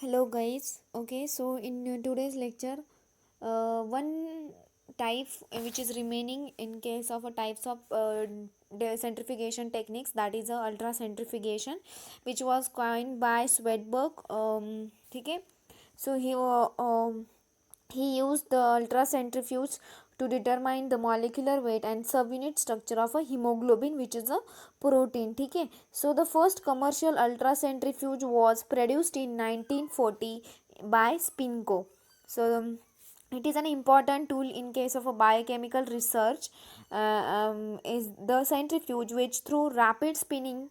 Hello guys. Okay, so in today's lecture, one type which is remaining in case of a types of centrifugation techniques, that is a ultracentrifugation, which was coined by Swedberg. Okay, so he used the ultracentrifuge to determine the molecular weight and subunit structure of a hemoglobin, which is a protein. Okay, so the first commercial ultracentrifuge was produced in 1940 by Spinco. So it is an important tool in case of a biochemical research. Is the centrifuge, which through rapid spinning,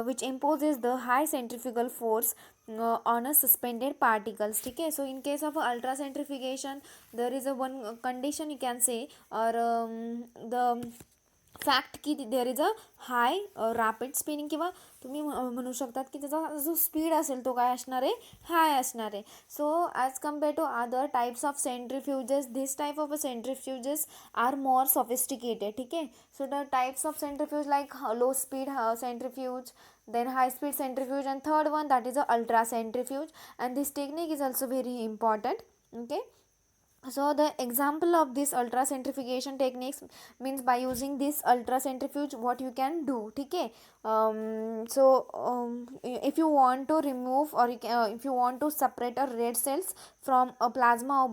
which imposes the high centrifugal force on a suspended particles. Okay, so in case of ultracentrifugation, there is a one condition you can say, or the fact की there is a high rapid spinning, किंवा तुम्ही म्हणू शकतात की त्याचा जो speed असेल तो काय असणार आहे, हाय असणार आहे. So as compared to other types of centrifuges, this type of centrifuges are more sophisticated. ठीक आहे, so the types of centrifuge like low speed centrifuge, then high speed centrifuge, and third one, that is a ultra centrifuge, and this technique is also very important. Okay, so the example of this ultracentrifugation techniques means by using this ultracentrifuge what you can do. Okay, if you want to remove, or if you want to separate a red cells from a plasma or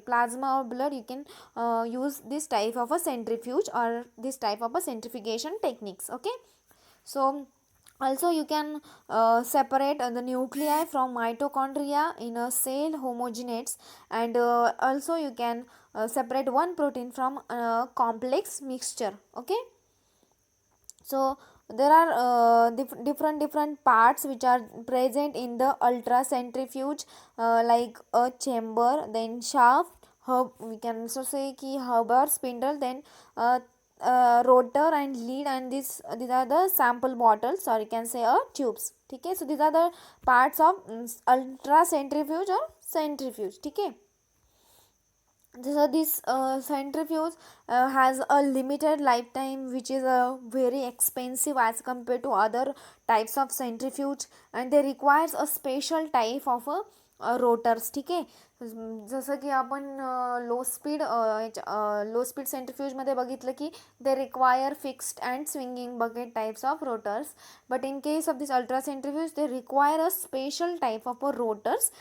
plasma or blood, you can use this type of a centrifuge or this type of a centrifugation techniques. Okay, so also you can separate the nuclei from mitochondria in a cell homogenates, and also you can separate one protein from a complex mixture. Okay, so there are different parts which are present in the ultracentrifuge, like a chamber, then shaft, hub, we can also say ki hub or spindle, then rotor and lead, and these are the sample bottles, or you can say tubes. Okay, so these are the parts of ultracentrifuge or centrifuge. Okay, so this centrifuge has a limited lifetime, which is very expensive as compared to other types of centrifuge, and they requires a special type of rotors. ठीक आहे, जसं की आपण लो speed सेंट्रिफ्यूजमध्ये बघितलं की they require fixed and swinging bucket types of rotors, but in case of this ultra centrifuge they require a special type of rotors.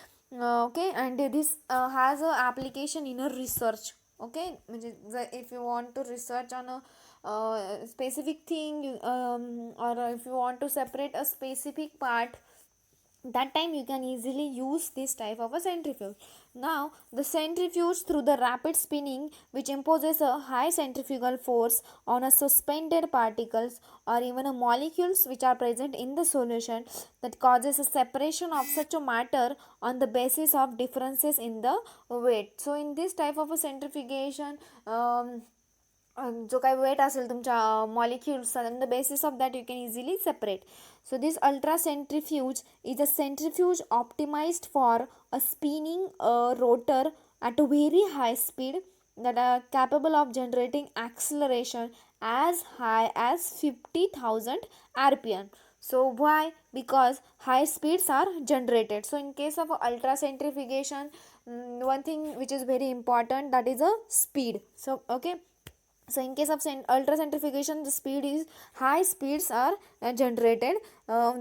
Okay, and this has a application in a research. Okay, म्हणजे if you want to research on a specific thing, or if you want to separate a specific part, that time you can easily use this type of a centrifuge. Now the centrifuge, through the rapid spinning, which imposes a high centrifugal force on a suspended particles or even a molecules which are present in the solution, that causes a separation of such a matter on the basis of differences in the weight. So in this type of a centrifugation, जो काही wait असेल तुमच्या molecules, on the basis of that you can easily separate. So this ultracentrifuge is a centrifuge optimized for a spinning rotor at a very high speed, that are capable of generating acceleration as high as 50,000 rpm. So why? Because high speeds are generated. So in case of ultracentrifugation, one thing which is very important, that is a speed. So okay, so in case of ultracentrifugation, the speed is high speeds are generated,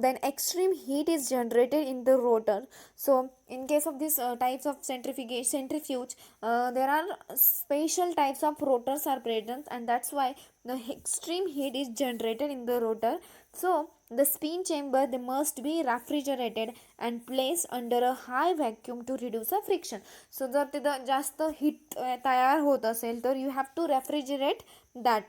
then extreme heat is generated in the rotor. So in case of these types of centrifuge, there are special types of rotors are present, and that's why the extreme heat is generated in the rotor. So the spin chamber, they must be refrigerated and placed under a high vacuum to reduce the friction. So जर तिथं जास्त heat तयार होत असेल तर you have to refrigerate that.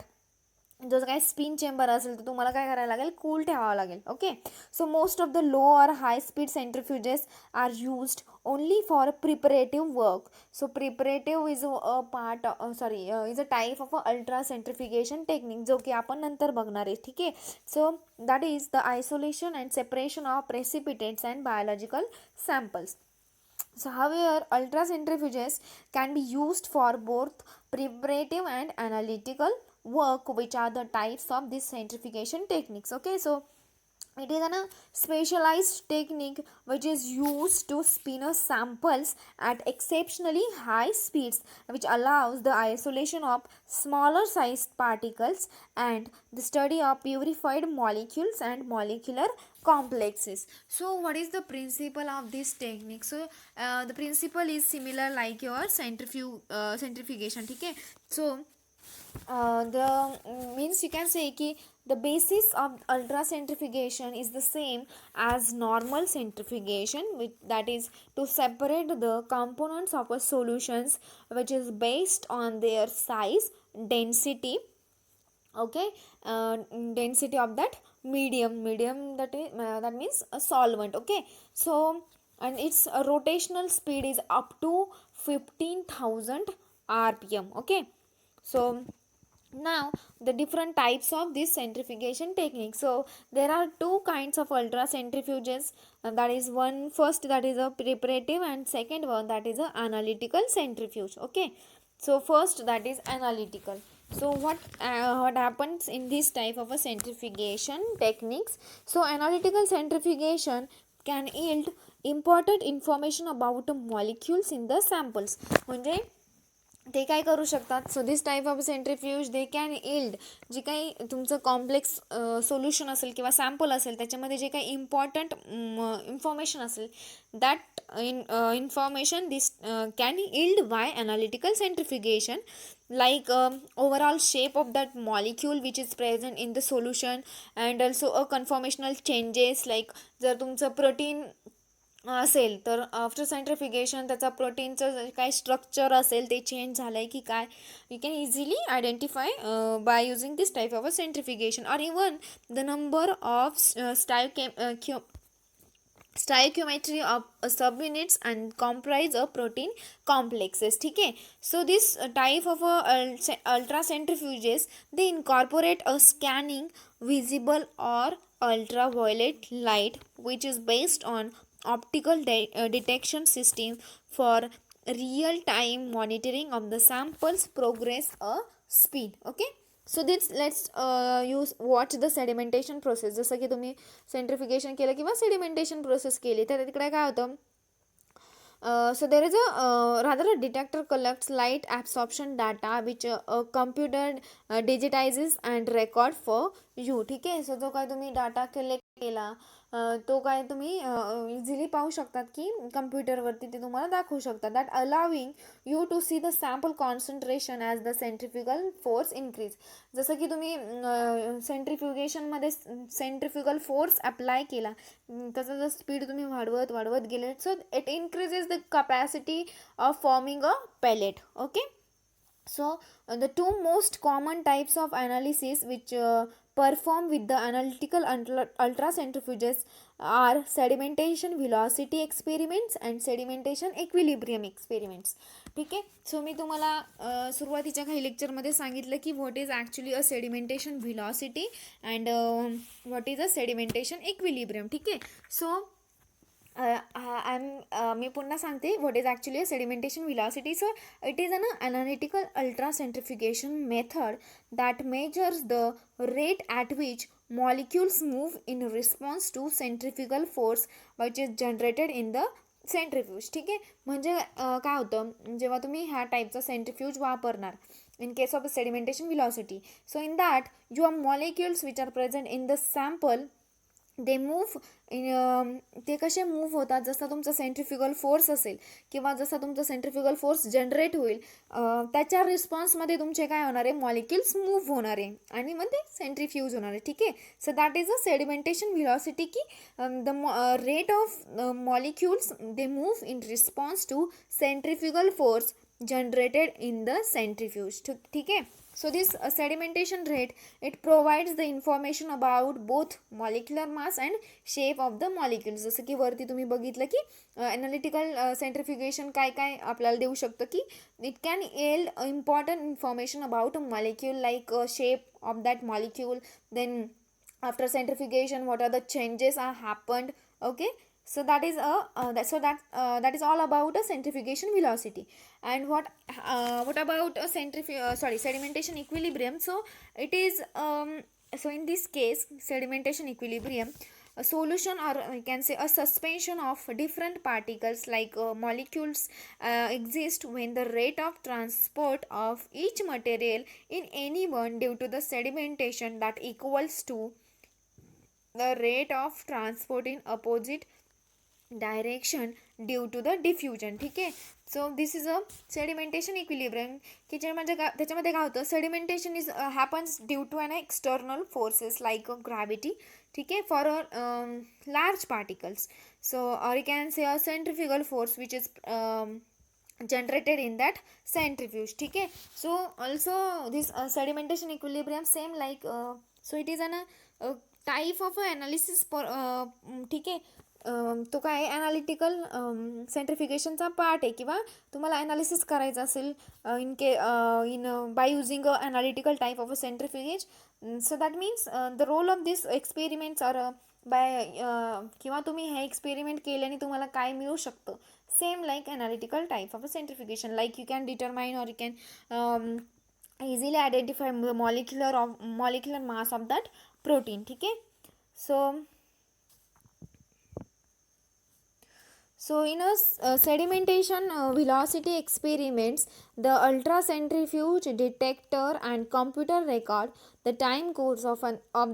जसं काय spin chamber असेल तर तुम्हाला काय करायला लागेल, कूल ठेवावं लागेल. Okay, so most of the low or high speed centrifuges are used only for preparative work. So preparative is a part, is a type of ultra centrifugation technique, जो की आपण नंतर बघणार आहे. ठीक आहे, so that is the isolation and separation of precipitates and biological samples. So however, ultracentrifuges can be used for both preparative and analytical work, which are the types of this centrifugation techniques. Okay, so It is a specialized technique which is used to spin a samples at exceptionally high speeds, which allows the isolation of smaller sized particles and the study of purified molecules and molecular complexes. So what is the principle of this technique? So the principle is similar like your centrifugation. Okay, so the means you can say कि the basis of ultracentrifugation is the same as normal centrifugation, which that is to separate the components of a solutions which is based on their size, density, okay, density of that medium that means a solvent, okay. So and its rotational speed is up to 15,000 rpm, okay. So now the different types of this centrifugation technique. So there are two kinds of ultracentrifuges, that is one first that is a preparative and second one that is a analytical centrifuge, okay. So first that is analytical. So what happens in this type of a centrifugation techniques? So analytical centrifugation can yield important information about the molecules in the samples. म्हणजे ते काय करू शकतात? So this type of centrifuge they can yield जी काही तुमचं complex solution असेल किंवा सॅम्पल असेल त्याच्यामध्ये जे काही इम्पॉर्टंट इन्फॉर्मेशन असेल that information this can yield by analytical centrifugation like overall shape of that molecule which is present in the solution and also a conformational changes like जर तुमचं protein असेल तर आफ्टर सेंट्रिफिकेशन त्याचा प्रोटीनचं काय स्ट्रक्चर असेल ते change झालं आहे की काय, you can easily identify bye using this type of a सेंट्रिफिकेशन or even the number of stoichiometry of subunits and comprise a protein complexes. ठीक है. So this type of ultracentrifuges they incorporate a scanning visible or ultraviolet light which is based on optical detection system for real time monitoring of the samples progress or speed. Okay. So this let's use watch the sedimentation process. जसं की तुम्ही सेंट्रिफिकेशन केलं किंवा sedimentation process केली तर तिकडे काय होतं, so there is rather a detector collects light absorption data which a computer digitizes and record for you. ठीक आहे. सो जो काय तुम्ही डाटा कलेक्ट केला तो काय तुम्ही इझिली पाहू शकतात की कम्प्युटरवरती ते तुम्हाला दाखवू शकतात. That allowing you to see the sample concentration as the centrifugal force increase. जसं की तुम्ही सेंट्रिफ्युगेशनमध्ये सेंट्रिफ्युगल फोर्स अप्लाय केला त्याचा जर स्पीड तुम्ही वाढवत गेले so it increases the capacity of forming a pellet. Okay. So the two most common types of analysis which perform with the analytical ultracentrifuges are sedimentation velocity experiments and sedimentation equilibrium experiments. ठीक आहे. So मी तुम्हाला सुरुवातीच्या काही लेक्चरमध्ये सांगितलं की what is actually a sedimentation velocity and what is a sedimentation equilibrium. ठीक आहे. सो मी पुन्हा सांगते what is actually a sedimentation velocity. So it is an analytical ultracentrifugation method that measures the rate at which molecules move in response to centrifugal force which is generated in the centrifuge. ठीक आहे. म्हणजे काय होतं जेव्हा तुम्ही ह्या टाईपचा सेंट्रिफ्यूज वापरणार in case of a sedimentation velocity, so in that your molecules which are present in the sample they move ते कसे मूव्ह होतात जसा तुमचा सेंट्रिफ्युगल फोर्स असेल किंवा जसा तुमचा सेंट्रिफ्युगल फोर्स जनरेट होईल त्याच्या रिस्पॉन्समध्ये तुमचे काय होणार आहे मॉलिक्युल्स मूव्ह होणार आहे आणि मग ते सेंट्रिफ्यूज होणार आहे. ठीक आहे. So that is a sedimentation velocity की the rate of molecules they move in response to centrifugal force generated in the centrifuge. ठीक आहे. So this sedimentation rate it provides the information about both molecular mass and shape of the molecules. जसं की वरती तुम्ही बघितलं की analytical centrifugation काय काय आपल्याला देऊ शकतं की it can yield important information about a molecule like shape of that molecule, then after centrifugation what are the changes are happened. Okay. So that is that is all about a centrifugation velocity. And what about a sedimentation equilibrium? So it is so in this case sedimentation equilibrium a solution, or you can say a suspension of different particles like molecules exist when the rate of transport of each material in any one due to the sedimentation that equals to the rate of transport in opposite direction due to the diffusion. ठीक आहे. So this is a sedimentation equilibrium की जे म्हणजे त्याच्यामध्ये काय होतं, sedimentation is happens due to an external forces like gravity. ठीक आहे, for a large particles. So or you can say a centrifugal force which is generated in that centrifuge. ठीक आहे. So also this sedimentation equilibrium same like so it is an type of analysis. ठीक आहे. तो काय analytical सेंट्रिफिकेशनचा part आहे, किंवा तुम्हाला analysis करायचं असेल in by using a analytical type of a centrifuges. So that means the role of this experiments are by, किंवा तुम्ही हे एक्सपेरिमेंट केल्याने तुम्हाला काय मिळू शकतं, same like analytical type of a centrifugation. Like you can determine or you can easily identify the molecular mass of that protein. ठीक आहे. So in a sedimentation velocity experiments, the ultracentrifuge detector and computer record the time course of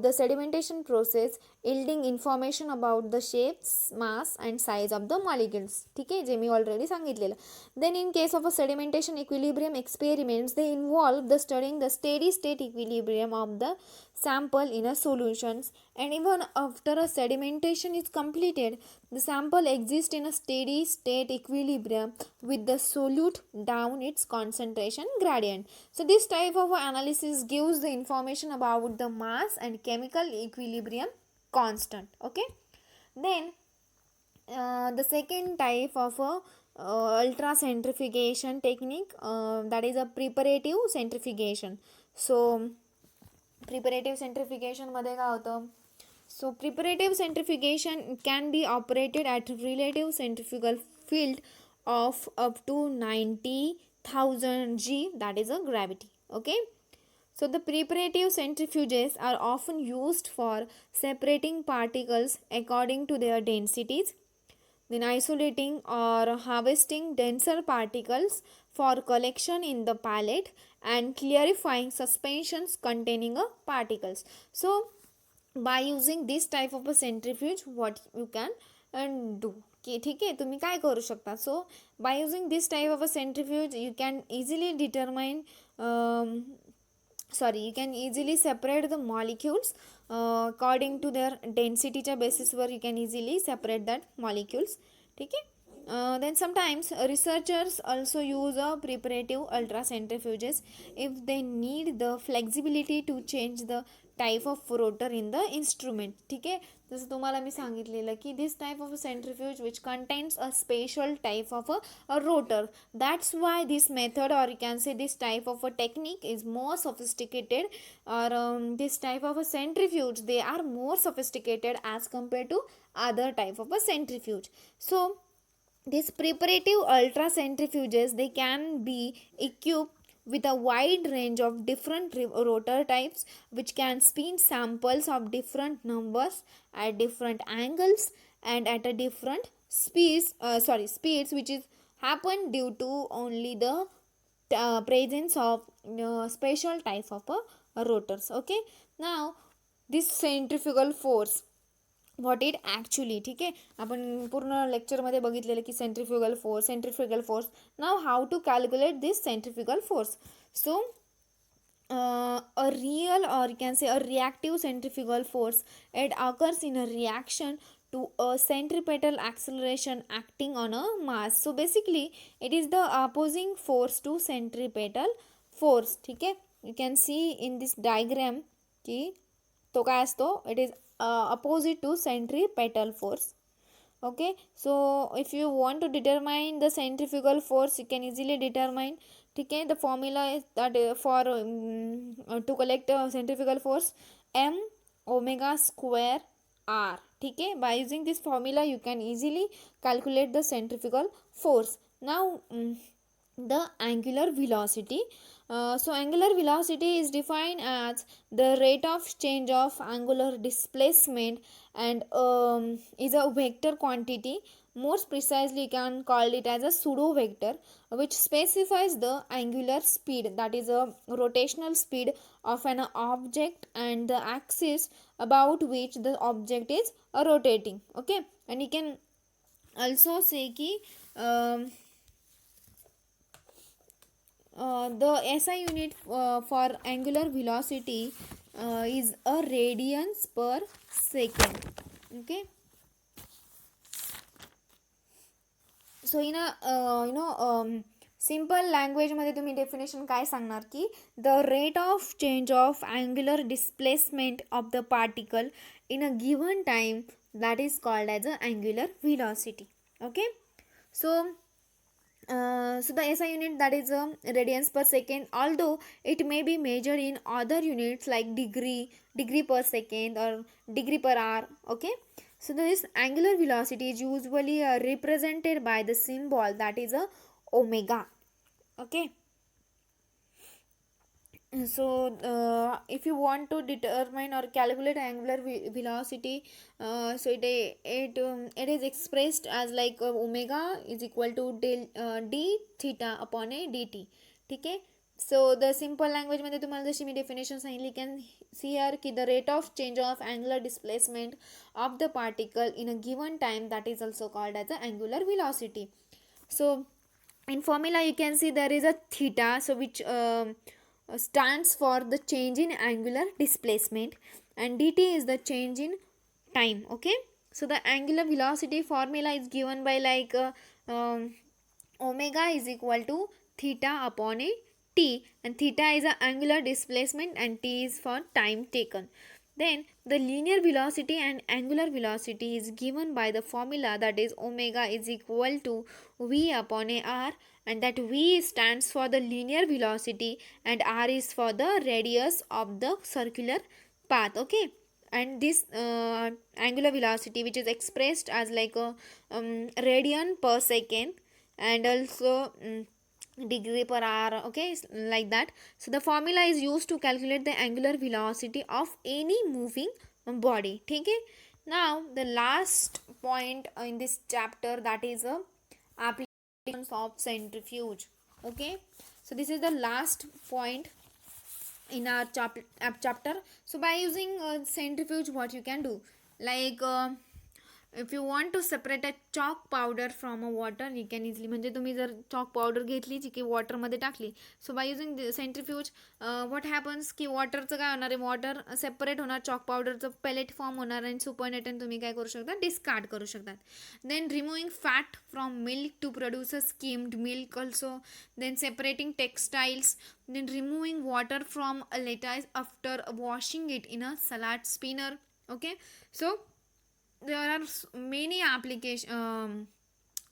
the sedimentation process, yielding information about the shapes, mass and size of the molecules. ठीक आहे, जे मी already सांगितलेलं. Then in case of a sedimentation equilibrium experiments, they involve the studying the steady state equilibrium of the sample in a solutions, and even after a sedimentation is completed, the sample exists in a steady state equilibrium with the solute down its concentration gradient. So this type of analysis gives the information about the mass and chemical equilibrium constant. Okay. Then the second type of ultracentrifugation technique, that is a preparative centrifugation. So preparative सेंट्रिफिकेशनमध्ये काय होतं, so preparative centrifugation can be operated at relative centrifugal field of up to 90,000 G, that is a gravity. Okay. So the preparative centrifuges are often used for separating particles according to their densities, then isolating or harvesting denser particles for collection in the palette, and clarifying suspensions containing particles. So by using this type of a centrifuge, what you can do की ठीक आहे, तुम्ही काय करू शकता. So by using this type of a centrifuge you can easily determine you can easily separate the molecules according to their densityच्या बेसिसवर you can easily separate that molecules. ठीक आहे. Then sometimes researchers also use a preparative ultracentrifuges if they need the flexibility to change the type of rotor in the instrument. ठीक आहे. जसं तुम्हाला मी सांगितलेलं की this type of a centrifuge which contains a special type of a rotor. That's why this method or you can say this type of a technique is more sophisticated, or this type of a centrifuge, they are more sophisticated as compared to other type of a centrifuge. So these preparative ultracentrifuges, they can be equipped with a wide range of different rotor types which can spin samples of different numbers at different angles and at a different speeds, which is happen due to only the presence of special type of rotors. Okay. Now this centrifugal force, what it actually. ठीक आहे, आपण पूर्ण लेक्चरमध्ये बघितलेलं की centrifugal force. Now how to calculate this centrifugal force. So a real or you can say a reactive centrifugal force, it occurs in a reaction to a centripetal acceleration acting on a mass. So basically it is the opposing force to centripetal force. ठीक आहे. You can see in this diagram की तो काय असतो, it is opposite to centripetal force. Okay. So if you want to determine the centrifugal force, you can easily determine. ठीक आहे. The formula is that for to collect centrifugal force, m omega square r. ठीक आहे. By using this formula you can easily calculate the centrifugal force. Now the angular velocity. So angular velocity is defined as the rate of change of angular displacement and is a vector quantity. More precisely, you can call it as a pseudo vector, which specifies the angular speed, that is a rotational speed of an object and the axis about which the object is rotating. Okay, and you can also say ki the SI unit for angular velocity is a radians per second. Okay, so in a simple language मध्ये तुम्ही definition काय सांगणार की the rate of change of angular displacement of the particle in a given time that is called as a angular velocity. Okay, so so the SI unit, that is radians per second, although it may be measured in other units like degree per second or degree per hour. Okay, so this angular velocity is usually represented by the symbol that is a omega. Okay, so if you want to determine or calculate angular velocity, so it is expressed as like omega is equal to d theta upon a dt. ठीक आहे, so the simple लँग्वेजमध्ये तुम्हाला जशी मी definition सांगितली, can see here की the rate of change of angular displacement of the particle in a given time that is also called as a angular velocity. So in formula you can see there is a theta, so which stands for the change in angular displacement, and dt is the change in time. Okay, so the angular velocity formula is given by like omega is equal to theta upon a t, and theta is a angular displacement and t is for time taken. Then the linear velocity and angular velocity is given by the formula that is omega is equal to v upon a r, and that v stands for the linear velocity and r is for the radius of the circular path. Okay, and this angular velocity, which is expressed as like a radian per second and also degree per hour. Okay, like that. So the formula is used to calculate the angular velocity of any moving body. Okay, now the last point in this chapter, that is applications of centrifuge. Okay, so this is the last point in our chapter. So by using centrifuge, what you can do, like if you want to separate a chalk powder from a water, you can easily, म्हणजे तुम्ही जर chalk powder घेतली जी की वॉटरमध्ये टाकली, सो by using सेंट्रिफ्यूज what happens की वॉटरचं काय होणार आहे, वॉटर सेपरेट होणार, चॉक पावडरचं पेलेट फॉर्म होणार आणि सुपरनेटन तुम्ही काय करू शकता, डिस्कार्ड करू शकतात. Then removing fat from milk to produce a skimmed milk also. Then separating textiles. Then removing water from a lettuce after washing it in a salad spinner. Okay, so there are many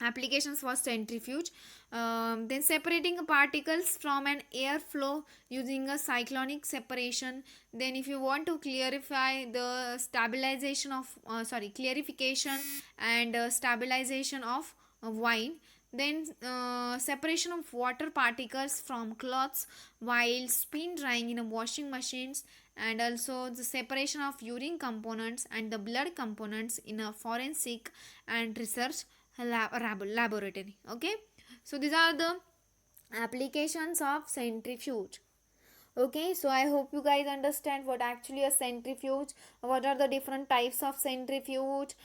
applications for centrifuge. Then separating particles from an airflow using a cyclonic separation. Then if you want to clarify the clarification and stabilization of wine. Then separation of water particles from cloths while spin drying in a washing machines, and also the separation of urine components and the blood components in a forensic and research laboratory. Okay, so these are the applications of centrifuge. Okay, so I hope you guys understand what actually a centrifuge, what are the different types of centrifuge,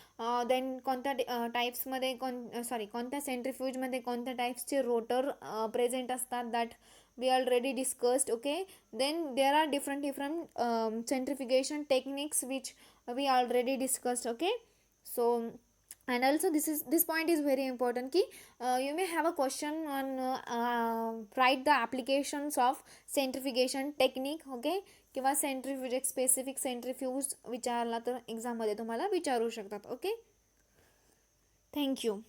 then कोणत्या टाईप्समध्ये कोणत्या सेंट्रिफ्यूजमध्ये कोणत्या टाईप्सचे rotor present असतात, that we already discussed. Okay, then there are different centrifugation techniques which we already discussed. Okay, so and also this point is very important ki you may have a question on write the applications of centrifugation technique. Okay, किंवा सेंट्रिफ्यूज एक specific सेंट्रिफ्यूज विचारला तर एक्झाममध्ये तुम्हाला विचारू शकतात. Okay, thank you.